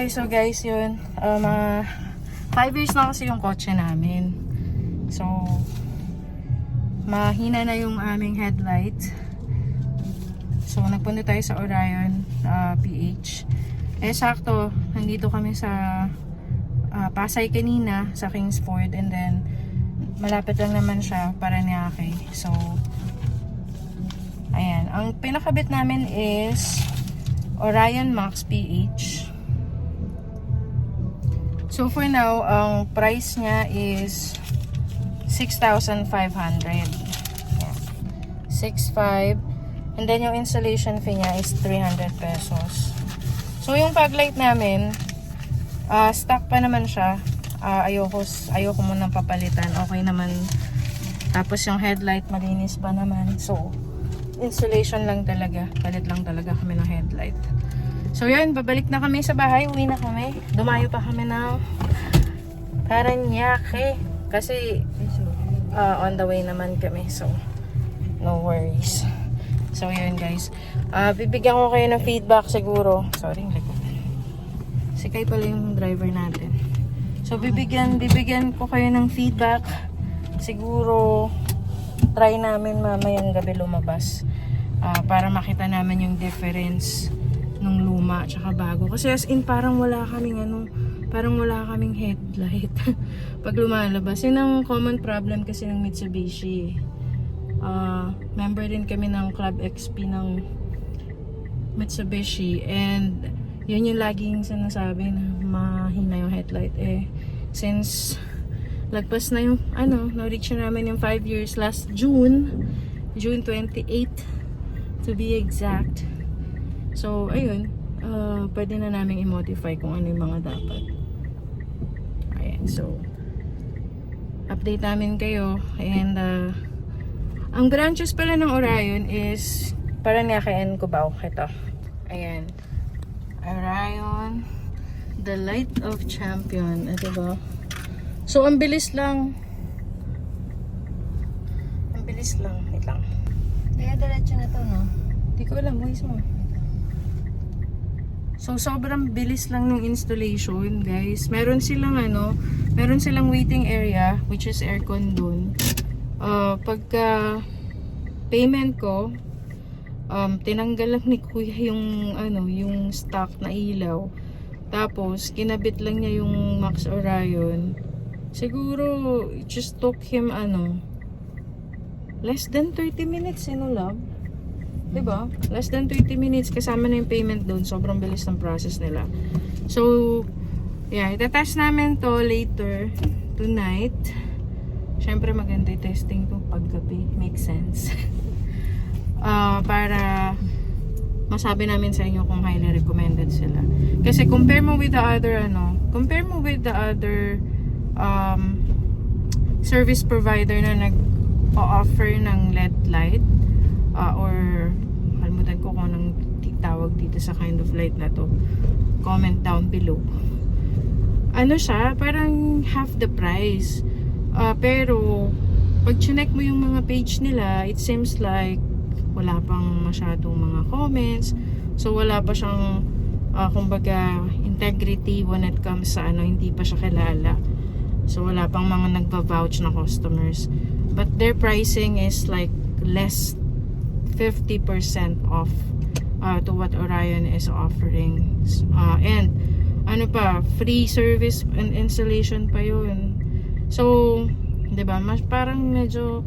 Okay, so guys, yun. 5 years na kasi yung kotse namin. So, mahina na yung aming headlight. So, nagpunta tayo sa Orion PH. Sakto, nandito kami sa Pasay kanina, sa Kingsford. And then, malapit lang naman siya para Paranaque. So, ayan. Ang pinakabit namin is Orion Max PH. So for now, ang price niya is 6,500. 6,500. And then yung installation fee niya is 300 pesos. So yung fog light namin, stock pa naman siya. Ayoko munang papalitan. Okay naman. Tapos yung headlight malinis pa naman. So installation lang talaga. Palit lang talaga kami ng headlight. So yun, babalik na kami sa bahay. Uwi na kami. Dumayo pa kami ng Paranaque. Kasi on the way naman kami. So no worries. So yun guys. Bibigyan ko kayo ng feedback siguro. Sorry, likod. Si Kai pala yung driver natin. So bibigyan ko kayo ng feedback. Siguro try namin mamayang gabi lumabas. Para makita namin yung difference nung luma tsaka bago. Kasi as in parang wala kaming headlight pag lumalabas. Yun ang common problem kasi ng Mitsubishi. Member din kami ng Club XP ng Mitsubishi, and yun yung laging sinasabi na mahina yung headlight. Since lagpas na yung na-reach na namin yung 5 years last June 28 to be exact. So ayun, pwede na namin i-modify kung ano yung mga dapat. Ayan, so update namin kayo. And ang branches pala ng Orion is Paranaque and Cubao. Ito, ayan, Orion, the light of champion. Diba? So ang bilis lang. Wait lang. Kaya diretso na to, no? Di ko alam, voice mo. So sobrang bilis lang ng installation, guys. Meron silang waiting area which is aircon dun. Pagka payment ko, tinanggal lang ni Kuya yung stock na ilaw. Tapos kinabit lang niya yung Max Orion. Siguro it just took him less than 30 minutes, love. Diba? Less than 30 minutes kasama na yung payment doon. Sobrang bilis ng process nila. So, yeah, itatest namin to later tonight. Syempre maganda yung testing to paggabi. Makes sense. Para masabi namin sa inyo kung highly recommended sila. Kasi compare mo with the other service provider na nag-offer ng LED light, or kalimutan ko kung anong tawag dito sa kind of light na to. Comment down below. Siya, parang half the price. Pero pag chinek mo yung mga page nila, it seems like wala pang masyadong mga comments. So wala pa siyang kumbaga integrity when it comes sa hindi pa siya kilala. So wala pang mga nagva-vouch na customers. But their pricing is like less 50% off to what Orion is offering. And free service and installation pa yun. So, 'di ba? Mas parang medyo,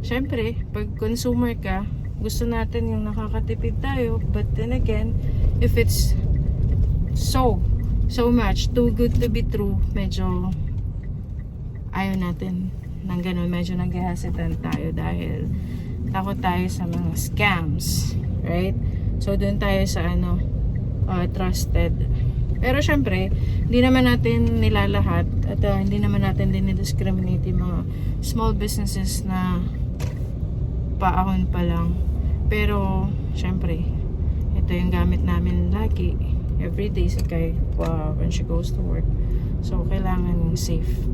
syempre, pag consumer ka, gusto natin yung nakakatipid tayo. But then again, if it's so much too good to be true, medyo ayaw natin ng ganun. Medyo nag-hesitant tayo dahil takot tayo sa mga scams, right? So doon tayo sa trusted. Pero syempre, hindi naman natin nilalahat at hindi naman natin dinidiscriminate yung mga small businesses na paahon pa lang. Pero syempre, ito yung gamit namin lagi, everyday sa Kai when she goes to work. So kailangan safe,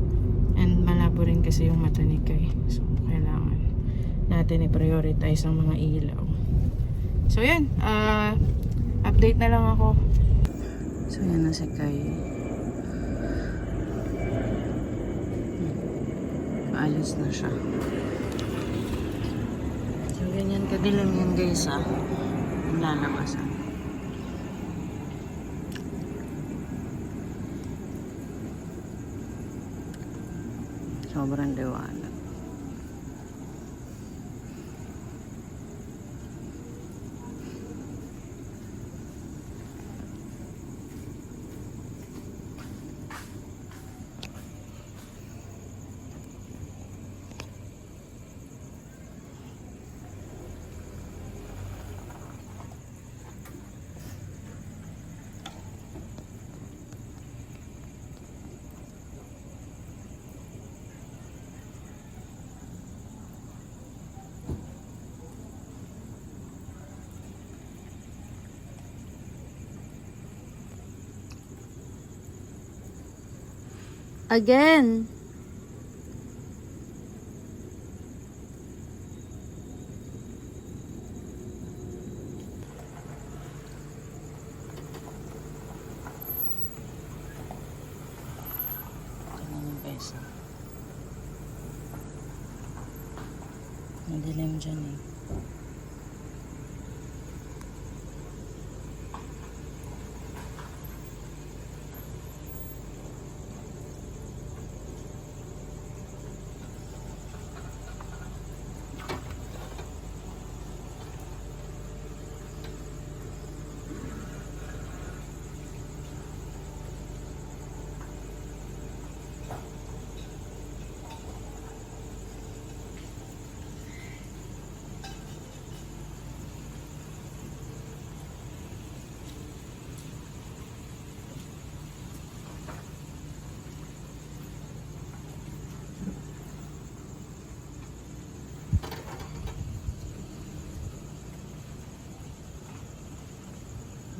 and malabo rin kasi yung mata ni Kai. So kailangan natin i-prioritize ang mga ilaw. So yan, update na lang ako. So, yan na si Kai. Paalis na siya. So, ganyan kadilim yan guys ang lalabasan. Sobrang liwanag. Again. Madilim dyan eh.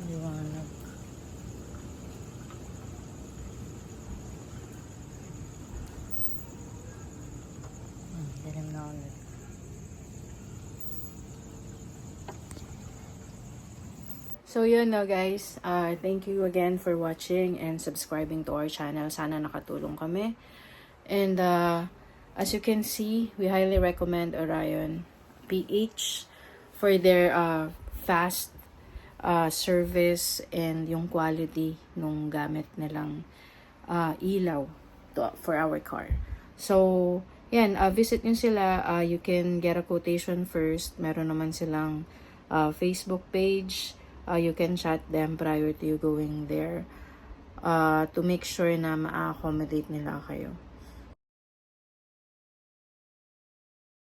Liwanag. Dilim na ulit. So yun no guys, thank you again for watching and subscribing to our channel. Sana nakatulong kami. And as you can see, we highly recommend Orion PH for their fast service and yung quality nung gamit nilang ilaw for our car. So, yan, visit nyo sila. You can get a quotation first. Meron naman silang Facebook page. You can chat them prior to you going there to make sure na ma-accommodate nila kayo.